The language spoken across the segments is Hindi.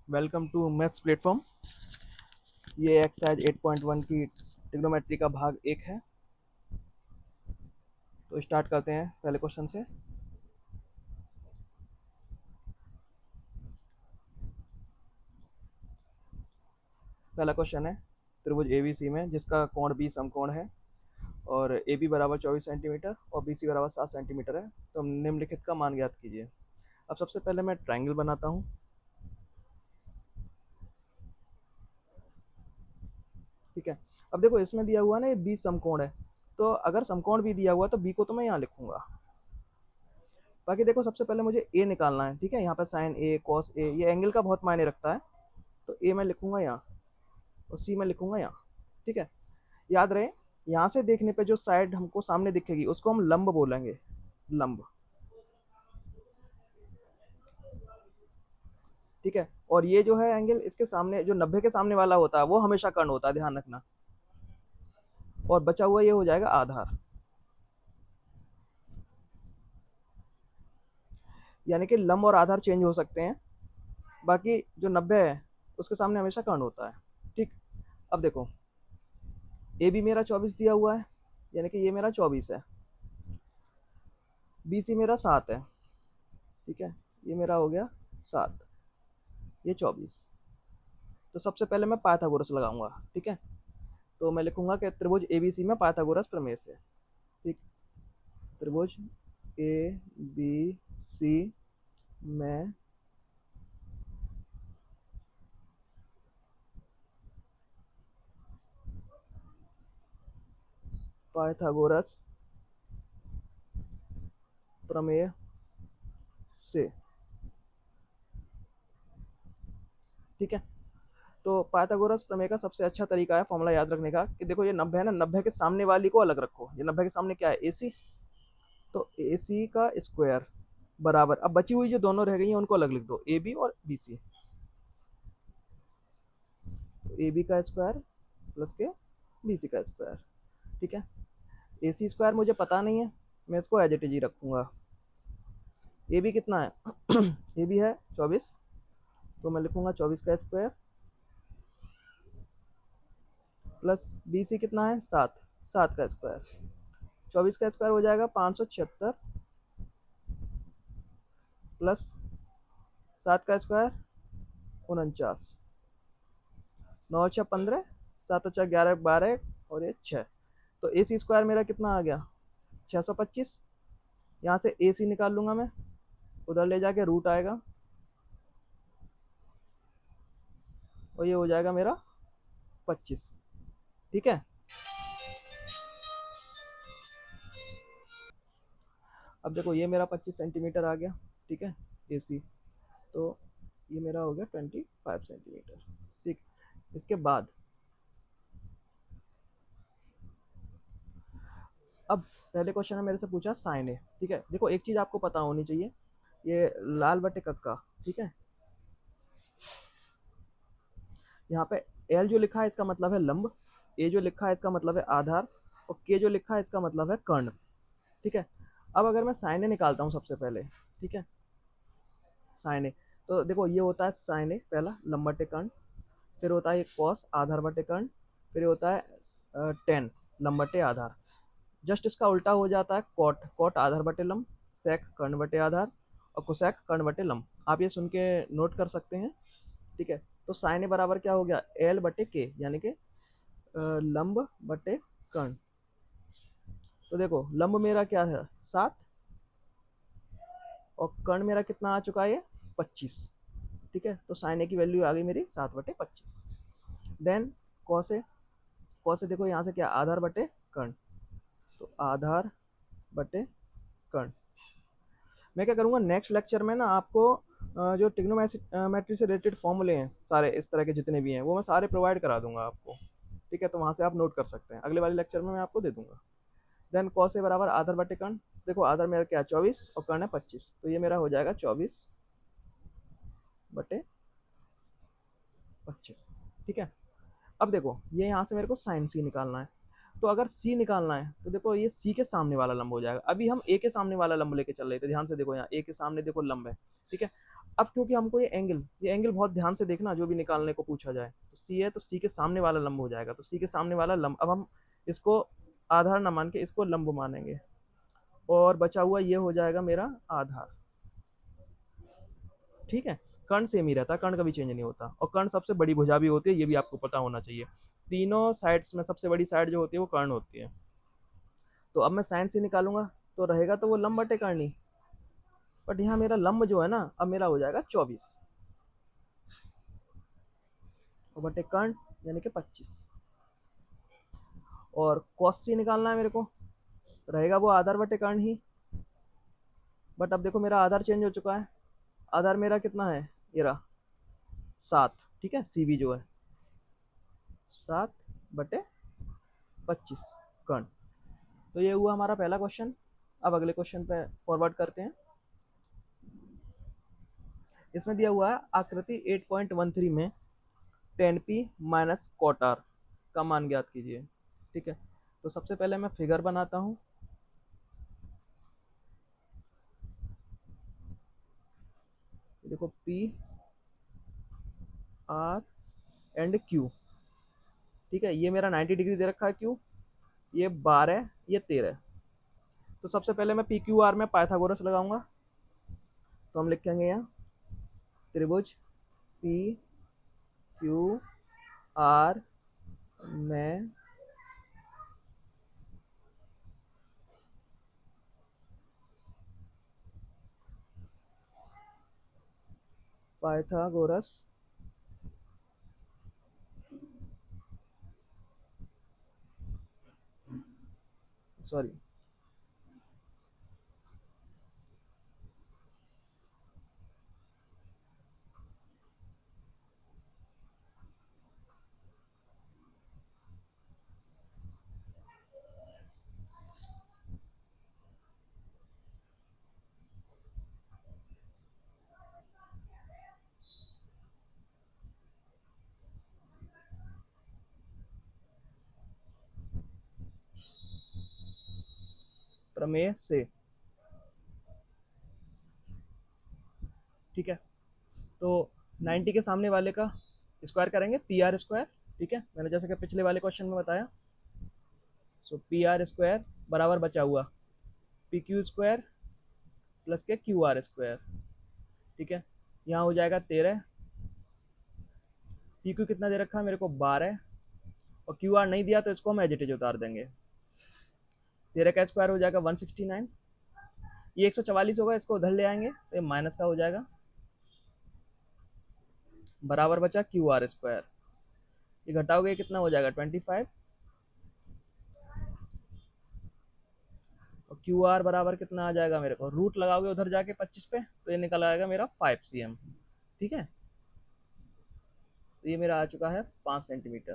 Welcome to maths platform. ये एक्सरसाइज 8.1 की ट्रिग्नोमेट्री का भाग 1 है। तो स्टार्ट करते हैं पहले क्वेश्चन से। पहला क्वेश्चन है त्रिभुज एबीसी में जिसका कोण बी समकोण है और ए बी बराबर 24 सेंटीमीटर और बी सी बराबर 7 सेंटीमीटर है। तो निम्नलिखित का मान ज्ञात कीजिए। अब सबसे पहले मैं ट्राइंगल बनाता हूँ। ठीक है। अब देखो इसमें दिया हुआ ना ये बी समकोण है, तो अगर समकोण भी दिया हुआ तो बी को तो मैं यहाँ लिखूंगा। बाकी देखो सबसे पहले मुझे ए निकालना है। ठीक है, यहाँ पर साइन ए कॉस ए ये एंगल का बहुत मायने रखता है। तो ए मैं लिखूंगा यहाँ और सी मैं लिखूंगा यहाँ। ठीक है, याद रहे यहाँ से देखने पे जो साइड हमको सामने दिखेगी उसको हम लंब बोलेंगे, लंब। ठीक है, और ये जो है एंगल इसके सामने जो 90 के सामने वाला होता है वो हमेशा कर्ण होता है, ध्यान रखना। और बचा हुआ ये हो जाएगा आधार, यानी कि लंब और आधार चेंज हो सकते हैं, बाकी जो 90 है उसके सामने हमेशा कर्ण होता है। ठीक। अब देखो ए भी मेरा 24 दिया हुआ है, यानी कि ये मेरा 24 है। बी सी मेरा 7 है। ठीक है, ये मेरा हो गया 7, ये 24। तो सबसे पहले मैं पाइथागोरस लगाऊंगा। ठीक है, तो मैं लिखूंगा कि त्रिभुज एबीसी में पाइथागोरस प्रमेय से। ठीक, त्रिभुज ए बी सी में पाइथागोरस प्रमेय से। ठीक है, तो पाइथागोरस प्रमेय का सबसे अच्छा तरीका है फॉर्मूला याद रखने का कि देखो ये 90 है ना, 90 के सामने वाली को अलग रखो। ये 90 के सामने क्या है, ए सी। तो ए सी का स्क्वायर बराबर, अब बची हुई जो दोनों रह गई हैं उनको अलग लिख दो, ए बी और बी सी। तो ए बी का स्क्वायर प्लस के बी सी का स्क्वायर। ठीक है, ए सी स्क्वायर मुझे पता नहीं है, मैं इसको एज इट इज ही रखूंगा। ए बी कितना है ए बी है 24, तो मैं लिखूंगा 24 का स्क्वायर प्लस बी सी कितना है 7, 7 का स्क्वायर। 24 का स्क्वायर हो जाएगा 576 प्लस 7 का स्क्वायर 49, 9 6 15, 7 4 11 12 और ये 6। तो ए सी स्क्वायर मेरा कितना आ गया 625। यहाँ से ए सी निकाल लूंगा मैं, उधर ले जाके रूट आएगा और ये हो जाएगा मेरा 25। ठीक है, अब देखो ये मेरा 25 सेंटीमीटर आ गया। ठीक है, ए सी, तो ये मेरा हो गया 25 सेंटीमीटर। ठीक, इसके बाद अब पहले क्वेश्चन में मेरे से पूछा साइन ए। ठीक है, देखो एक चीज आपको पता होनी चाहिए, ये लाल बटे कक्का। ठीक है, यहाँ पे एल जो लिखा है इसका मतलब है लंब, ए जो लिखा है इसका मतलब है आधार, और के जो लिखा है इसका मतलब है कर्ण। ठीक है, अब अगर मैं साइन ए निकालता हूँ सबसे पहले। ठीक है, साइन ए, तो देखो ये होता है साइन ए पहला लंब बटे कर्ण, फिर होता है कॉस आधार बटे कर्ण, फिर होता है टेन लंब बटे आधार। जस्ट इसका उल्टा हो जाता है कॉट, कॉट आधार बटे लंब, सेक कर्ण बटे आधार और कोसेक कर्ण बटे लंब। आप ये सुन के नोट कर सकते हैं। ठीक है, तो साइन ए बराबर क्या हो गया एल बटे के, यानी कि लंब बटे कर्ण। तो देखो लंब मेरा क्या है 7 और कर्ण मेरा कितना आ चुका है 25। ठीक है, तो साइन ए की वैल्यू आ गई मेरी 7/25। Then cos A, cos A देखो यहाँ से क्या आधार बटे कर्ण, तो आधार बटे कर्ण। मैं क्या करूँगा नेक्स्ट लेक्चर में ना आपको जो ट्रिग्नोमेट्री से रिलेटेड फॉर्मूले हैं सारे इस तरह के जितने भी हैं वो मैं सारे प्रोवाइड करा दूंगा आपको। ठीक है, तो वहाँ से आप नोट कर सकते हैं, अगले वाले लेक्चर में मैं आपको दे दूंगा। देन कॉस ए बराबर आधार बटे कर्ण, देखो आधार मेरा क्या 24 और कर्ण है 25, तो ये मेरा हो जाएगा 24/25। ठीक है, अब देखो ये यहाँ से मेरे को साइन सी निकालना है, तो अगर सी निकालना है तो देखो ये सी के सामने वाला लंब हो जाएगा। अभी हम ए के सामने वाला लंब लेके चल रहे थे, ध्यान से देखो यहाँ ए के सामने देखो लंब है। ठीक है, अब क्योंकि हमको ये एंगल बहुत ध्यान से देखना, जो भी निकालने को पूछा जाए। तो सी है तो सी के सामने वाला लंब हो जाएगा, तो सी के सामने वाला लंब, अब हम इसको आधार ना मान के इसको लंब मानेंगे, और बचा हुआ ये हो जाएगा मेरा आधार। ठीक है, कर्ण सेम ही रहता है, कर्ण कभी चेंज नहीं होता, और कर्ण सबसे बड़ी भुजा भी होती है, ये भी आपको पता होना चाहिए। तीनों साइड्स में सबसे बड़ी साइड जो होती है वो कर्ण होती है। तो अब मैं साइन से निकालूंगा तो रहेगा तो वो लंब बटे कर्ण ही, बट यहाँ मेरा लंब जो है ना, अब मेरा हो जाएगा 24 और बटे कर्ण यानी कि 25। और कॉस सी निकालना है मेरे को, रहेगा वो आधार बटे कर्ण ही, बट अब देखो मेरा आधार चेंज हो चुका है। आधार मेरा कितना है, ये रहा 7। ठीक है, सी भी जो है 7/25 कर्ण। तो ये हुआ हमारा पहला क्वेश्चन। अब अगले क्वेश्चन पे फॉरवर्ड करते हैं। इसमें दिया हुआ है आकृति 8.13 में tan p minus cot r का मान ज्ञात कीजिए। ठीक है, तो सबसे पहले मैं फिगर बनाता हूँ। देखो p r एंड q। ठीक है, ये मेरा 90 डिग्री दे रखा है q, ये 12, ये 13। तो सबसे पहले मैं पी क्यू आर में पाइथागोरस लगाऊंगा। तो हम लिखेंगे यहाँ त्रिभुज पी क्यू आर में पाइथागोरस सॉरी प्रमेय से। ठीक है, तो 90 के सामने वाले का स्क्वायर करेंगे पी आर स्क्वायर। ठीक है, मैंने जैसे कि पिछले वाले क्वेश्चन में बताया। सो पी आर स्क्वायर बराबर बचा हुआ पी क्यू स्क्वायर प्लस के क्यू आर स्क्वायर। ठीक है, यहाँ हो जाएगा 13, पी क्यू कितना दे रखा है मेरे को 12, और क्यू आर नहीं दिया तो इसको हम एज इट इज उतार देंगे। 13 का स्क्वायर हो जाएगा 169, ये 144 होगा, इसको उधर ले आएंगे तो ये माइनस का हो जाएगा, बराबर बचा क्यू आर स्क्वायर। ये घटाओगे कितना हो जाएगा 25, और क्यू आर बराबर कितना आ जाएगा मेरे को, रूट लगाओगे उधर जाके 25 पे तो ये निकल आएगा मेरा 5 cm। ठीक है, तो ये मेरा आ चुका है 5 सेंटीमीटर।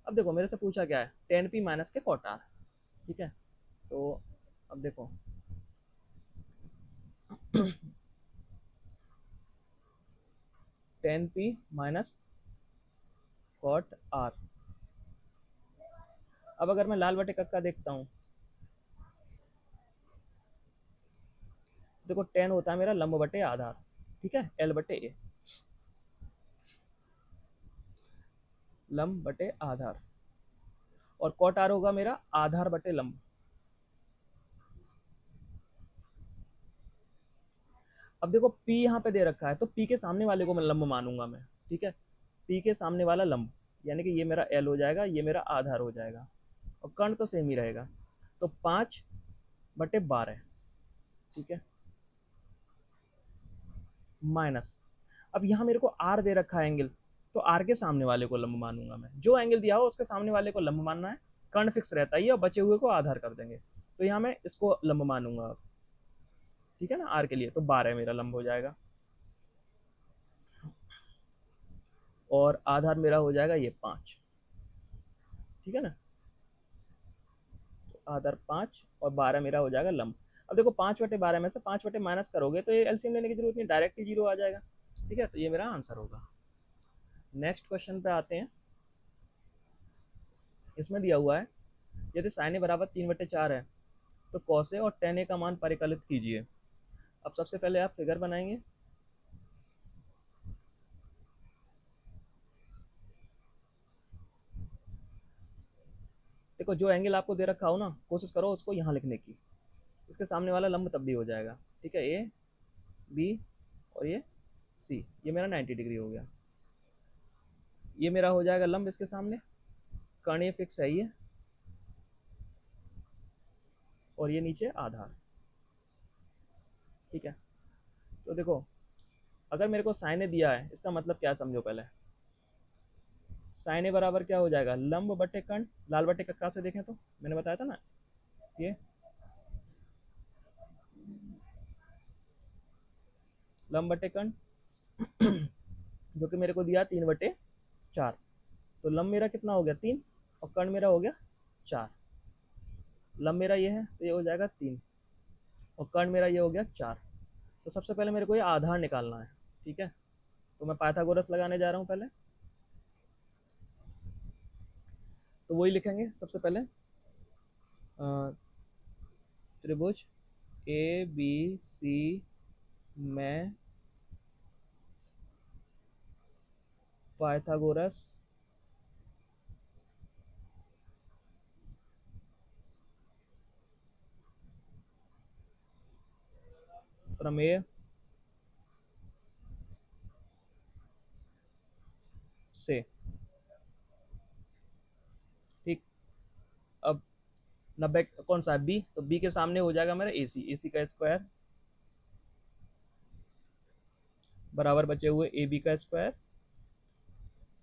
अब देखो मेरे से पूछा क्या है, टेन पी माइनस के कॉट आर। ठीक है, तो अब देखो tan P minus cot R. अब अगर मैं लाल बटे कक्का देखता हूँ, देखो टेन होता है मेरा लंब बटे आधार। ठीक है, एल बटे ए, लंब बटे आधार, और कॉट आर होगा मेरा आधार बटे लंब। अब देखो P यहाँ पे दे रखा है, तो P के सामने वाले को मैं लंब मानूंगा मैं। ठीक है, P के सामने वाला लंब यानी कि ये मेरा L हो जाएगा, ये मेरा आधार हो जाएगा, और कर्ण तो सेम ही रहेगा। तो 5/12। ठीक है, माइनस, अब यहाँ मेरे को R दे रखा है एंगल, तो R के सामने वाले को लंब मानूंगा मैं। जो एंगल दिया हो उसके सामने वाले को लंब मानना है, कर्ण फिक्स रहता ही है, और बचे हुए को आधार कर देंगे। तो यहाँ मैं इसको लंब मानूंगा। ठीक है ना, R के लिए तो 12 मेरा लंब हो जाएगा, और आधार मेरा हो जाएगा ये 5। ठीक है ना, आधार 5 और 12 मेरा हो जाएगा लंब। अब देखो 5/12 में से 5 माइनस करोगे तो ये एलसीएम लेने की जरूरत नहीं, डायरेक्ट ही जीरो आ जाएगा। ठीक है, तो ये मेरा आंसर होगा। नेक्स्ट क्वेश्चन पे आते हैं। इसमें दिया हुआ है यदि साइन ए बराबर 3/4 है तो कॉस ए और टेन ए का मान परिकलित कीजिए। अब सबसे पहले आप फिगर बनाएंगे। देखो जो एंगल आपको दे रखा हो ना, कोशिश करो उसको यहाँ लिखने की, इसके सामने वाला लंब तब भी हो जाएगा। ठीक है, ए बी और ये सी, ये मेरा 90 डिग्री हो गया। ये मेरा हो जाएगा लंब इसके सामने, कर्ण ये फिक्स है ये, और ये नीचे आधार। ठीक है, तो देखो अगर मेरे को साइन ए दिया है, इसका मतलब क्या है समझो पहले। साइन ए बराबर क्या हो जाएगा, लंब बटे कर्ण। लाल बटे कक्का से देखें तो मैंने बताया था ना, ये लंब बटे कर्ण जो कि मेरे को दिया 3/4। तो लंब मेरा कितना हो गया 3, और कर्ण मेरा हो गया 4। लंब मेरा ये है तो ये हो जाएगा 3, और कर्ण मेरा ये हो गया 4। तो सबसे पहले मेरे को ये आधार निकालना है। ठीक है, तो मैं पाइथागोरस लगाने जा रहा हूँ पहले। तो वही लिखेंगे सबसे पहले, त्रिभुज ए बी सी में पाइथागोरस प्रमेय से। ठीक, अब 90 कौन सा है, बी, तो बी के सामने हो जाएगा मेरा ए सी। ए सी का स्क्वायर बराबर बचे हुए ए बी का स्क्वायर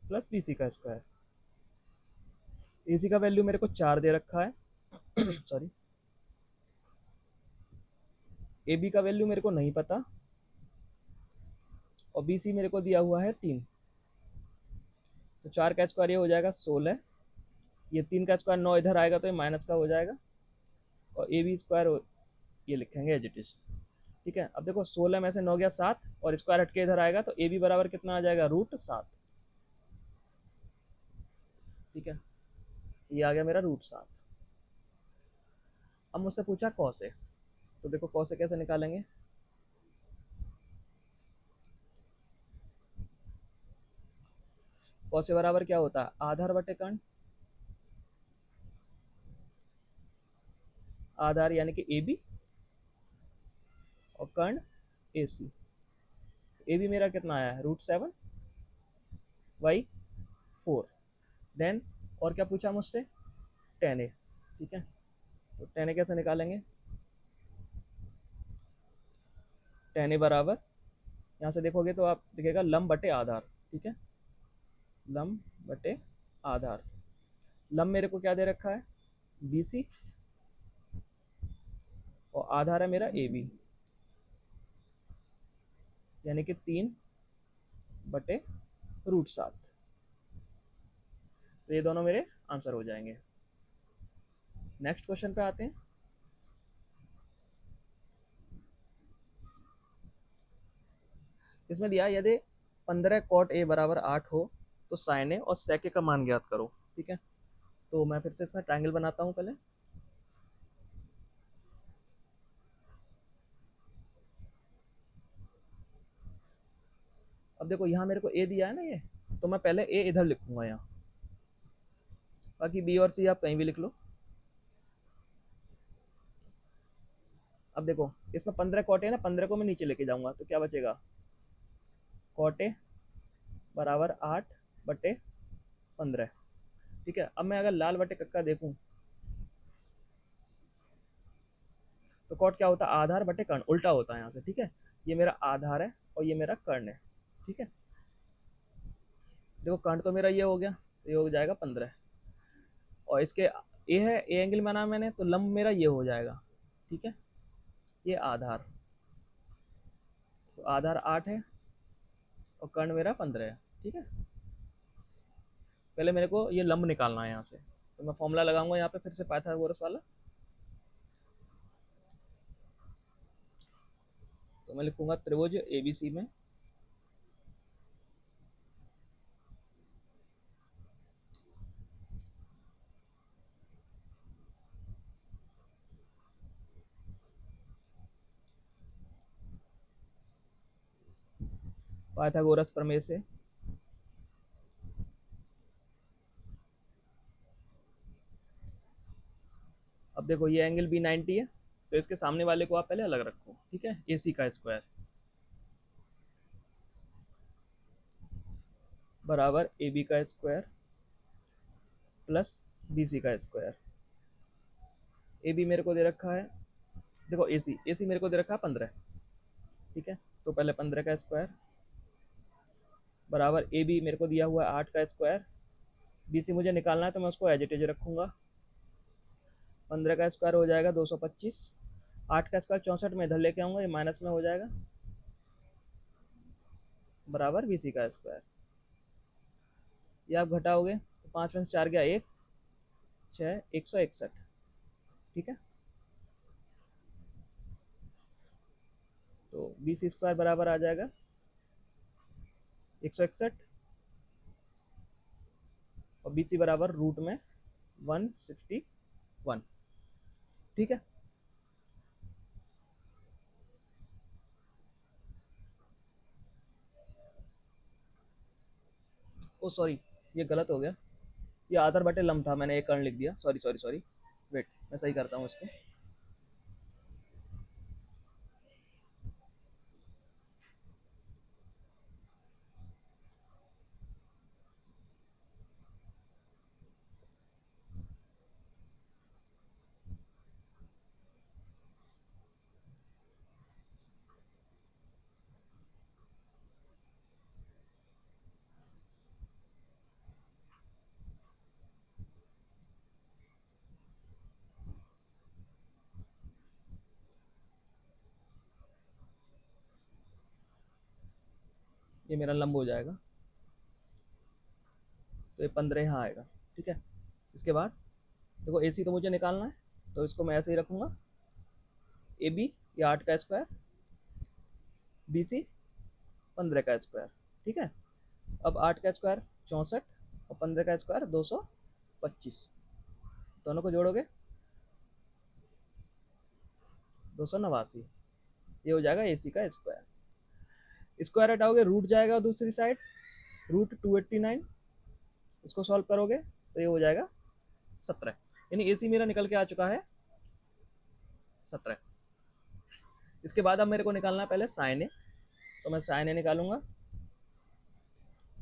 प्लस बी सी का स्क्वायर। ए सी का वैल्यू मेरे को 4 दे रखा है सॉरी, ए बी का वैल्यू मेरे को नहीं पता, और बी सी मेरे को दिया हुआ है 3। तो 4 का स्क्वायर ये हो जाएगा 16, ये 3 का स्क्वायर 9 इधर आएगा तो ये माइनस का हो जाएगा, और ए बी स्क्वायर ये लिखेंगे एज इट इज। ठीक है, अब देखो 16 में से 9 गया 7, और स्क्वायर हटके इधर आएगा तो ए बी बराबर कितना आ जाएगा, √7। ठीक है, ये आ गया मेरा √7। अब मुझसे पूछा कौसे, तो देखो कौसे कैसे निकालेंगे। कौसे बराबर क्या होता है, आधार बटे कर्ण। आधार यानी कि ए बी, और कर्ण ए सी। ए बी मेरा कितना आया है, √7/4। देन और क्या पूछा मुझसे, tan ए। ठीक है, तो tan ए कैसे निकालेंगे, tan ए बराबर, यहाँ से देखोगे तो आप दिखेगा लंब बटे आधार। ठीक है, लंब बटे आधार। लंब मेरे को क्या दे रखा है, बी सी, और आधार है मेरा ए बी, यानी कि 3/√7। तो ये दोनों मेरे आंसर हो जाएंगे। नेक्स्ट क्वेश्चन पे आते हैं। इसमें दिया यदि 15 cot a बराबर 8 हो तो साइन ए और sec ए का मान ज्ञात करो। ठीक है, तो मैं फिर से इसमें ट्रायंगल बनाता हूँ पहले। अब देखो यहाँ मेरे को ए दिया है ना ये, तो मैं पहले ए इधर लिखूंगा यहाँ, बाकी बी और सी आप कहीं भी लिख लो। अब देखो इसमें 15 कॉट है ना, 15 को मैं नीचे लेके जाऊंगा तो क्या बचेगा, कॉट ए बराबर 8/15। ठीक है, अब मैं अगर लाल बटे कक्का देखूं तो कॉट क्या होता है, आधार बटे कर्ण, उल्टा होता है यहाँ से। ठीक है, ये मेरा आधार है और ये मेरा कर्ण है। ठीक है, देखो कर्ण तो मेरा ये हो गया, तो ये हो जाएगा 15, और इसके ए है, ए एंगल बना मैंने, तो लंब मेरा ये हो जाएगा। ठीक है, ये आधार, तो आधार 8 है और कर्ण मेरा 15 है। ठीक है, पहले मेरे को ये लंब निकालना है यहाँ से, तो मैं फॉर्मूला लगाऊंगा यहाँ पे फिर से पाइथागोरस वाला। तो मैं लिखूंगा त्रिभुज एबीसी में पाइथागोरस प्रमेय से अब देखो ये एंगल बी 90 है, तो इसके सामने वाले को आप पहले अलग रखो, ठीक है। ए सी का स्क्वायर बराबर ए बी का स्क्वायर प्लस बी सी का स्क्वायर। ए बी मेरे को दे रखा है, देखो ए सी मेरे को दे रखा है 15, ठीक है। तो पहले 15 का स्क्वायर बराबर ए बी मेरे को दिया हुआ है 8 का स्क्वायर, बी सी मुझे निकालना है तो मैं उसको एज इट इज रखूंगा। 15 का स्क्वायर हो जाएगा 225, 8 का स्क्वायर 64 में इधर लेके आऊँगा, ये माइनस में हो जाएगा बराबर बी सी का स्क्वायर। ये आप घटाओगे तो 5 में से 4 गया 1, 6, 161, ठीक है। तो बी सी स्क्वायर बराबर आ जाएगा 161 और बी सी बराबर रूट में 161, ठीक है। ओ सॉरी, ये गलत हो गया, ये आधार बटे लम था, मैंने एक कर्ण लिख दिया, सॉरी सॉरी सॉरी। वेट, मैं सही करता हूँ इसको। ये मेरा लंब हो जाएगा, तो ये 15 यहाँ आएगा, ठीक है। इसके बाद देखो ए सी तो मुझे निकालना है, तो इसको मैं ऐसे ही रखूँगा, ए बी ये 8 का स्क्वायर, बी सी 15 का स्क्वायर, ठीक है। अब 8 का स्क्वायर 64 और 15 का स्क्वायर 225, दोनों को जोड़ोगे 289, ये हो जाएगा ए सी का स्क्वायर। स्क्वायर हटाओगे रूट जाएगा दूसरी साइड, रूट 289, इसको सॉल्व करोगे तो ये हो जाएगा 17, यानी ए सी मेरा निकल के आ चुका है 17। इसके बाद अब मेरे को निकालना है पहले साइन ए, तो मैं साइन ए निकालूंगा।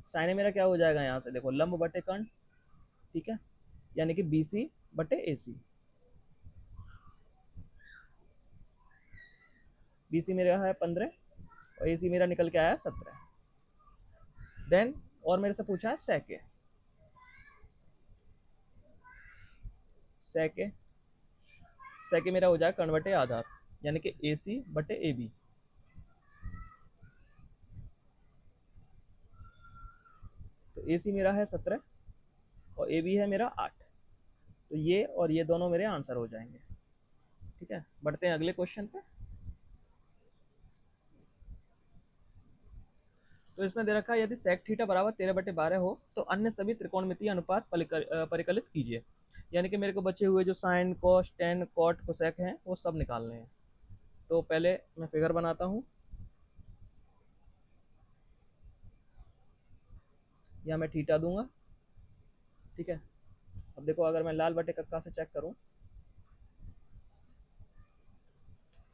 साइन ए मेरा क्या हो जाएगा, यहाँ से देखो लंब बटे कर्ण, ठीक है, यानी कि बी सी बटे ए सी। बी सी मेरा है 15 और ए सी मेरा निकल के आया 17। देन और मेरे से पूछा है सेके, सेके सेके मेरा हो जाएगा कर्ण बटे आधार, यानी कि ए सी बटे ए बी। तो ए सी मेरा है 17 और ए बी है मेरा 8, तो ये और ये दोनों मेरे आंसर हो जाएंगे, ठीक है। बढ़ते हैं अगले क्वेश्चन पे। तो इसमें दे रखा है यदि सेक थीटा बराबर 13/12 हो तो अन्य सभी त्रिकोणमितीय अनुपात परिकलित कीजिए, यानी कि मेरे को बचे हुए जो sine cos tan cot cosec हैं वो सब निकालने हैं। तो पहले मैं फिगर बनाता हूँ, या मैं थीटा दूंगा, ठीक है। अब देखो अगर मैं लाल बटे कक्का से चेक करूँ,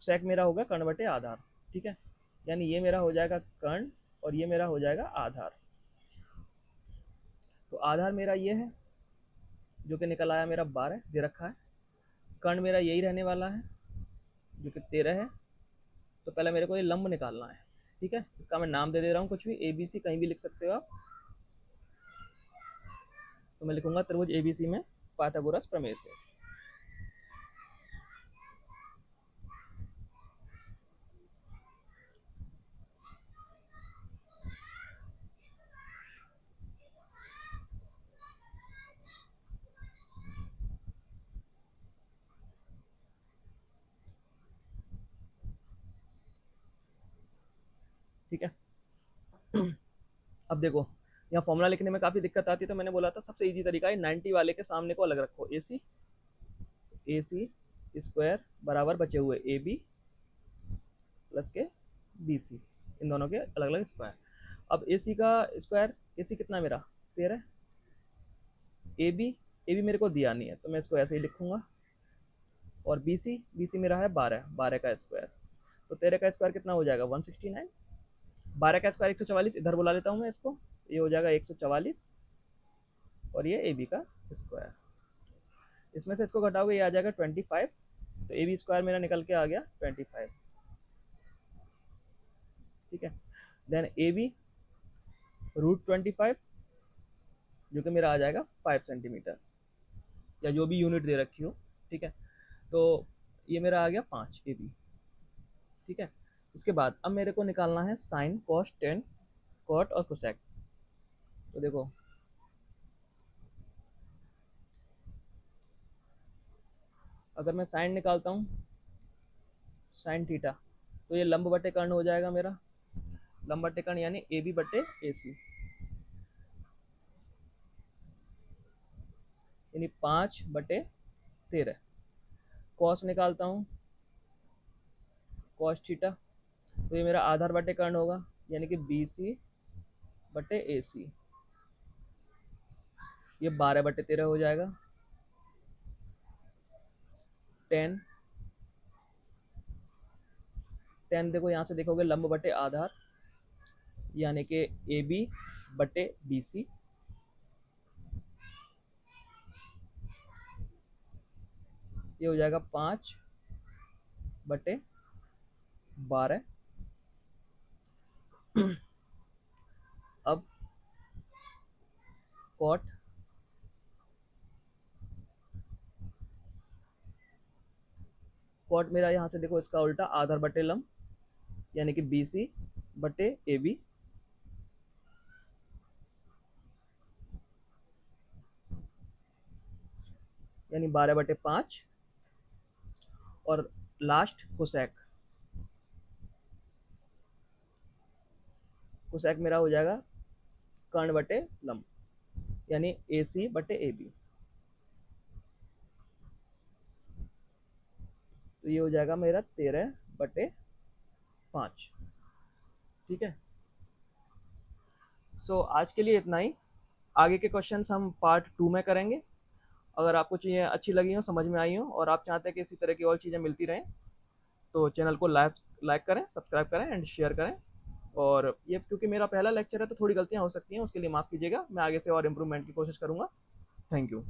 सेक मेरा होगा कर्ण बटे आधार, ठीक है, यानी ये मेरा हो जाएगा कर्ण और ये मेरा हो जाएगा आधार। तो आधार मेरा ये है जो कि निकल आया मेरा 12 दे रखा है, कर्ण मेरा यही रहने वाला है जो कि 13 है। तो पहले मेरे को ये लंब निकालना है, ठीक है। इसका मैं नाम दे दे रहा हूँ कुछ भी, ए बी सी कहीं भी लिख सकते हो आप। तो मैं लिखूंगा त्रिभुज ए बी सी में पाइथागोरस प्रमेय से। ठीक है। अब देखो यहाँ फॉर्मूला लिखने में काफ़ी दिक्कत आती है, तो मैंने बोला था सबसे इजी तरीका है 90 वाले के सामने को अलग रखो, ए सी स्क्वायर बराबर बचे हुए ए बी प्लस के बी सी, इन दोनों के अलग अलग स्क्वायर। अब ए सी का स्क्वायर, ए सी कितना मेरा 13, ए बी मेरे को दिया नहीं है तो मैं इसको ऐसे ही लिखूंगा, और बी सी मेरा है 12, 12 का स्क्वायर। तो 13 का स्क्वायर कितना हो जाएगा 169। 12 का स्क्वायर 144, इधर बुला लेता हूँ मैं इसको, ये हो जाएगा 144, और ये ए बी का स्क्वायर। इसमें से इसको घटाओगे ये आ जाएगा 25, तो ए बी स्क्वायर मेरा निकल के आ गया 25। ठीक है, देन ए बी √25, जो कि मेरा आ जाएगा 5 सेंटीमीटर, या जो भी यूनिट दे रखी हो। ठीक है, तो ये मेरा आ गया 5 ए बी। ठीक है, इसके बाद अब मेरे को निकालना है साइन, कॉस, टेन, कॉट और कोसेक। तो देखो, अगर मैं साइन निकालता हूँ, साइन थीटा, तो ये लंब बटे कर्ण हो जाएगा मेरा, लंब बटे कर्ण यानी ए बी बटे ए सी, यानी 5/13। कॉस निकालता हूँ, कॉस थीटा, तो ये मेरा आधार बटे कर्ण होगा, यानी कि बी सी बटे ए सी, ये 12/13 हो जाएगा। टेन, टेन देखो यहाँ से देखोगे लंब बटे आधार, यानी कि ए बी बटे बी सी, ये हो जाएगा 5/12। अब कॉट, कॉट मेरा यहाँ से देखो इसका उल्टा आधार बटे लंब, यानी कि बी सी बटे ए बी, यानी 12/5। और लास्ट कोसेक, कोसेक मेरा हो जाएगा कर्ण बटे लंब, यानी ए सी बटे ए बी, तो ये हो जाएगा मेरा 13/5। ठीक है, सो आज के लिए इतना ही। आगे के क्वेश्चंस हम पार्ट 2 में करेंगे। अगर आपको चीज़ें अच्छी लगी हो, समझ में आई हो, और आप चाहते हैं कि इसी तरह की और चीज़ें मिलती रहें, तो चैनल को लाइक करें, सब्सक्राइब करें एंड शेयर करें। और ये क्योंकि मेरा पहला लेक्चर है तो थोड़ी गलतियाँ हो सकती हैं, उसके लिए माफ़ कीजिएगा। मैं आगे से और इम्प्रूवमेंट की कोशिश करूँगा। Thank you.